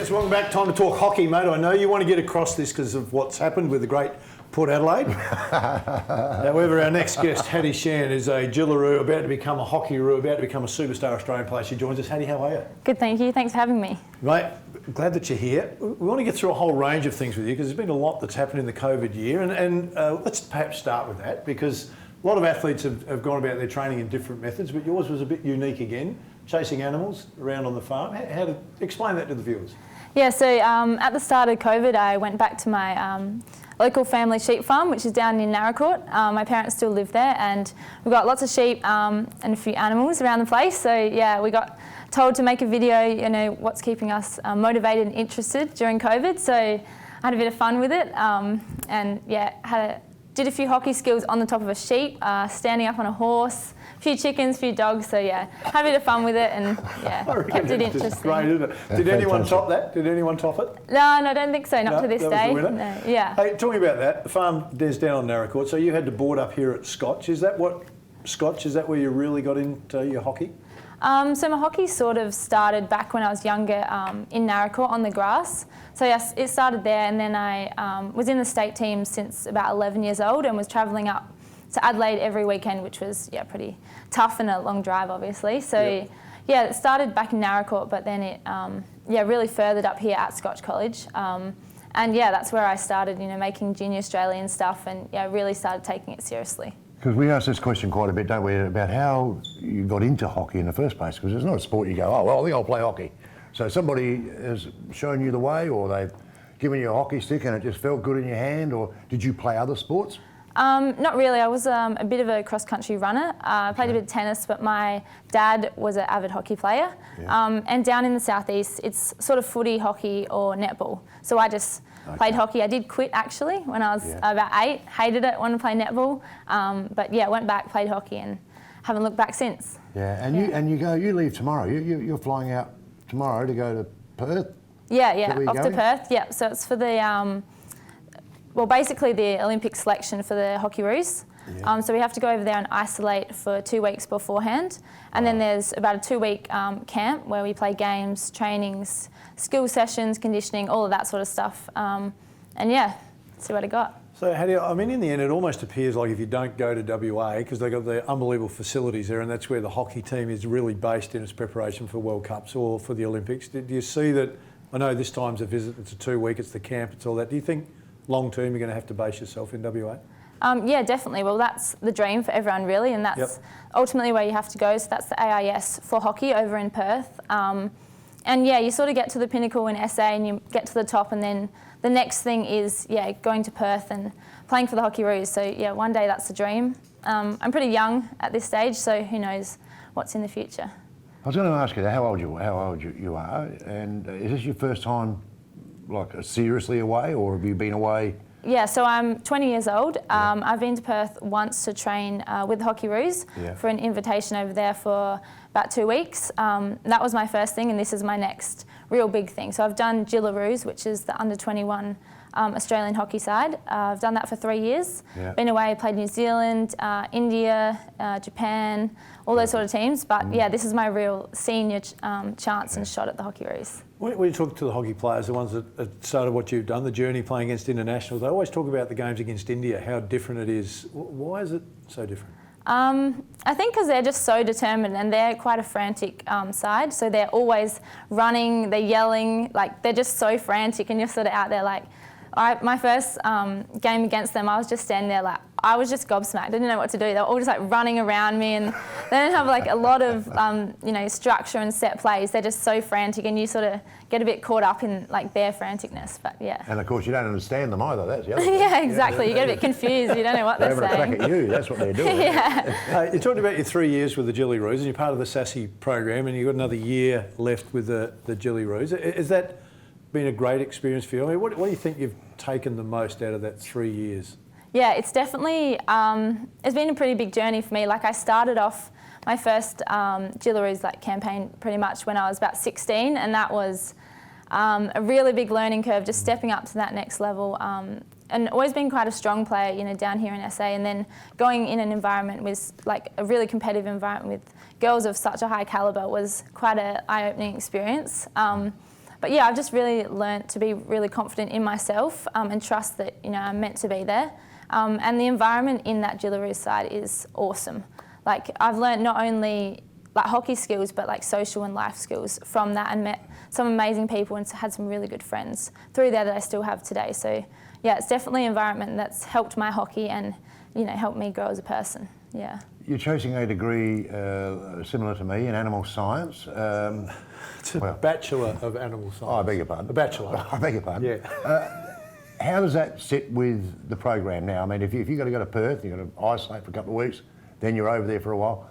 Gents, welcome back. Time to talk hockey, mate. I know you want to get across this because of what's happened with the great Port Adelaide. However, our next guest, Hattie Shan, is a Jillaroo, about to become a hockey-roo, about to become a superstar Australian player. She joins us. Hattie, how are you? Good, thank you. Thanks for having me. Mate, glad that you're here. We want to get through a whole range of things with you because there's been a lot that's happened in the COVID year. And let's perhaps start with that because a lot of athletes have gone about their training in different methods, but yours was a bit unique again, chasing animals around on the farm. How to explain that to the viewers? Yeah, so at the start of COVID, I went back to my local family sheep farm, which is down in Narracourt. My parents still live there, and we've got lots of sheep and a few animals around the place. So yeah, we got told to make a video, you know, what's keeping us motivated and interested during COVID. So I had a bit of fun with it, and yeah, did a few hockey skills on the top of a sheep, standing up on a horse, a few chickens, a few dogs. So yeah, had a bit of fun with it, and yeah, kept it interesting. Great, isn't it? Did anyone top that? Did anyone top it? No, I don't think so. Not to this day. Was the winner? No, yeah. Hey, talking about that, the farm there's down on Narracourt. So you had to board up here at Scotch. Is that where you really got into your hockey? So my hockey sort of started back when I was younger in Narracourt on the grass. So yes, it started there, and then I was in the state team since about 11 years old and was travelling up to Adelaide every weekend, which was pretty tough and a long drive, obviously. So yeah, it started back in Narracourt, but then it really furthered up here at Scotch College. And yeah, that's where I started, you know, making junior Australian stuff, and yeah, really started taking it seriously. Because we ask this question quite a bit, don't we, about how you got into hockey in the first place? Because it's not a sport you go, oh, well, I think I'll play hockey. So somebody has shown you the way, or they've given you a hockey stick and it just felt good in your hand, or did you play other sports? Not really. I was a bit of a cross-country runner. I played a bit of tennis, but my dad was an avid hockey player. Yeah. And down in the southeast, it's sort of footy, hockey, or netball. So I just played hockey. I did quit actually when I was about 8. Hated it, wanted to play netball. But yeah, went back, played hockey, and haven't looked back since. Yeah, and you leave tomorrow. You're flying out tomorrow to go to Perth? Yeah, off to Perth. Yeah, so it's for the basically the Olympic selection for the Hockey-roos. Yeah. So we have to go over there and isolate for 2 weeks beforehand. And then there's about a 2-week camp where we play games, trainings, skill sessions, conditioning, all of that sort of stuff. And yeah, see what I got. So Hattie, I mean, in the end, it almost appears like if you don't go to WA, because they've got the unbelievable facilities there, and that's where the hockey team is really based in its preparation for World Cups or for the Olympics. Do you see that? I know this time's a visit, it's a 2-week, it's the camp, it's all that. Do you think long term you're going to have to base yourself in WA? Yeah, definitely. Well, that's the dream for everyone, really, and that's ultimately where you have to go. So that's the AIS for hockey over in Perth. And yeah, you sort of get to the pinnacle in SA and you get to the top, and then the next thing is going to Perth and playing for the Hockey-roos. So yeah, one day that's the dream. I'm pretty young at this stage, so who knows what's in the future. I was going to ask you how old you are, and is this your first time seriously away, or have you been away? Yeah, so I'm 20 years old. I've been to Perth once to train with the Hockey-roos for an invitation over there for about 2 weeks. That was my first thing, and this is my next real big thing. So I've done Jillaroos, which is the under 21 Australian hockey side. I've done that for 3 years. Yeah. Been away, played New Zealand, India, Japan, all those sort of teams. But yeah, this is my real senior chance and shot at the Hockey-roos. When you talk to the hockey players, the ones that started what you've done, the journey playing against internationals, they always talk about the games against India, how different it is. Why is it so different? I think because they're just so determined, and they're quite a frantic side. So they're always running, they're yelling, they're just so frantic, and you're sort of out there my first game against them, I was just standing there I was just gobsmacked. I didn't know what to do. They were all just running around me, and they don't have a lot of structure and set plays. They're just so frantic, and you sort of get a bit caught up in their franticness. But yeah. And of course you don't understand them either. That's the other thing. Yeah, exactly. You get a bit confused. You don't know what they're saying. They're having a crack at you. That's what they're doing. Yeah. You talked about your 3 years with the Jillaroo, and you're part of the SASI program, and you've got another year left with the Jillaroo. Has that been a great experience for you? I mean, what do you think you've taken the most out of that 3 years? Yeah, it's definitely, it's been a pretty big journey for me. I started off my first Jillaroos campaign pretty much when I was about 16, and that was a really big learning curve, just stepping up to that next level. And always been quite a strong player, down here in SA, and then going in an environment with a really competitive environment with girls of such a high calibre was quite an eye-opening experience. But But yeah, I've just really learnt to be really confident in myself and trust that, you know, I'm meant to be there. And the environment in that Jillaroo side is awesome. Like, I've learnt not only like hockey skills, but like social and life skills from that, and met some amazing people and had some really good friends through there that I still have today. So yeah, it's definitely an environment that's helped my hockey and, you know, helped me grow as a person. Yeah. You're choosing a degree similar to me in animal science. It's a Bachelor of Animal Science. Oh, I beg your pardon. A Bachelor. I beg your pardon. Yeah. How does that sit with the program now? I mean, if you've got to go to Perth, you've got to isolate for a couple of weeks, then you're over there for a while.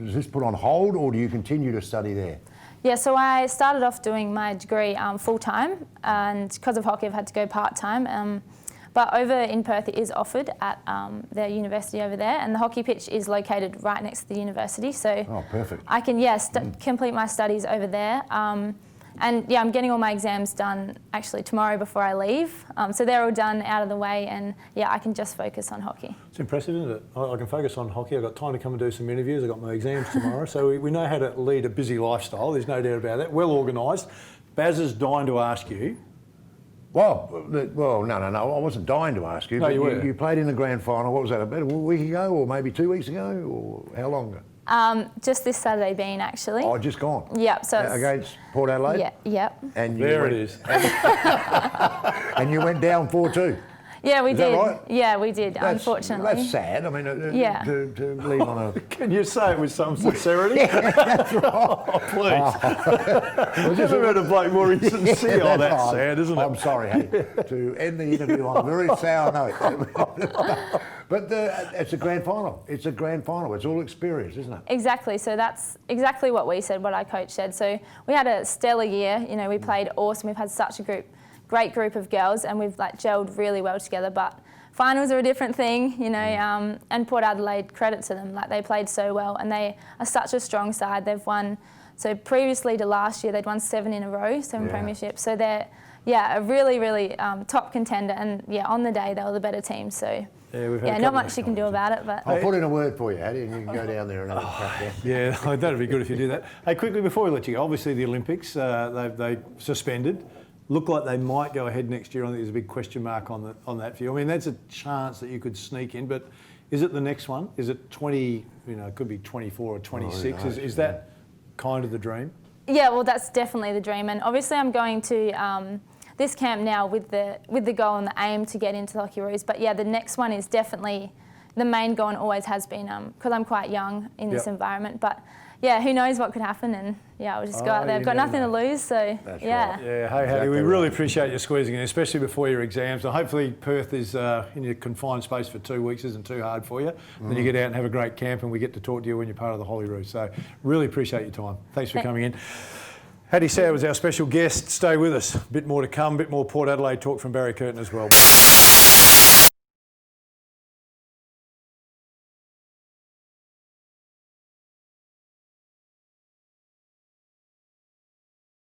Is this put on hold, or do you continue to study there? Yeah, so I started off doing my degree full-time, and because of hockey I've had to go part-time. But over in Perth it is offered at their university over there, and the hockey pitch is located right next to the university. So oh, perfect. I can, complete my studies over there. And yeah, I'm getting all my exams done actually tomorrow before I leave. So they're all done, out of the way, and yeah, I can just focus on hockey. It's impressive, isn't it? I can focus on hockey. I've got time to come and do some interviews. I've got my exams tomorrow. So we know how to lead a busy lifestyle. There's no doubt about that. Well organised. Baz is dying to ask you. Well, no. I wasn't dying to ask you. No, but you were. You played in the grand final. What was that, about a week ago, or maybe 2 weeks ago, or how long ago? Just this Saturday being actually. Oh, just gone. Yep. So it's, against Port Adelaide. yeah, yep. And There it is. And you went down 4-2. Yeah, we Is did. that right? Yeah, we did. Unfortunately. That's sad. I mean, Yeah. to leave on a. Can you say it with some sincerity? That's right. Oh, please. I've never heard a bloke more insincere. Oh, that's fine. sad, isn't it? I'm sorry, Hattie, to end the interview on a very sour note. But it's a grand final. It's a grand final. It's all experience, isn't it? Exactly. So that's exactly what we said, what our coach said. So we had a stellar year. You know, we played awesome. We've had such a great group of girls, and we've like gelled really well together. But finals are a different thing, you know. And Port Adelaide, credit to them, like they played so well, and they are such a strong side. They've won. So previously to last year, they'd won 7 in a row, 7 premierships. So they're a really top contender, and yeah, on the day they were the better team. So. Yeah, we've had a not couple much of you can do about it, but... I'll put in a word for you, Hattie, and you can go down there and have a crack there. Yeah, that'd be good if you do that. Hey, quickly before we let you go, obviously the Olympics, they suspended. Look like they might go ahead next year. I think there's a big question mark on that for you. I mean, that's a chance that you could sneak in, but is it the next one? Is it 20, it could be 24 or 26. Nice, is that kind of the dream? Yeah, well, that's definitely the dream. And obviously I'm going to this camp now with the goal and the aim to get into the Hockeyroos. But yeah, the next one is definitely the main goal, and always has been, because I'm quite young in this environment. But yeah, who knows what could happen, and yeah, I'll just go out there. I've got nothing to lose, so That's yeah. right. Yeah, hey Hattie, we really appreciate you squeezing in, especially before your exams. And hopefully Perth is in your confined space for 2 weeks isn't too hard for you. Then you get out and have a great camp, and we get to talk to you when you're part of the Holyroos. So really appreciate your time. Thanks for coming in. Hattie Sauer was our special guest. Stay with us. A bit more to come, a bit more Port Adelaide talk from Barry Curtin as well.